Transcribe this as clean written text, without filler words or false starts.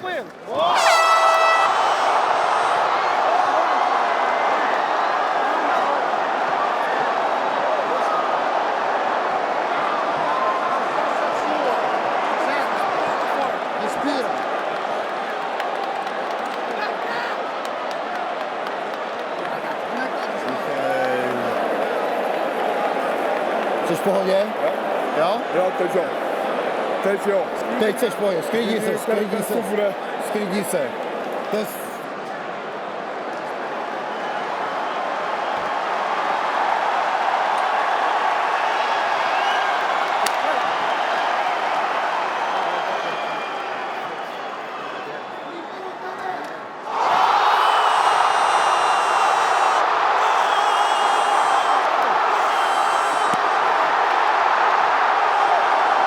tranquilo. Respira. Jsi v pohodě? Jo? Jo, teď jo. Teď jo. Teď jsi v pohodě, sklidni se. Bude. Sklidni se. To je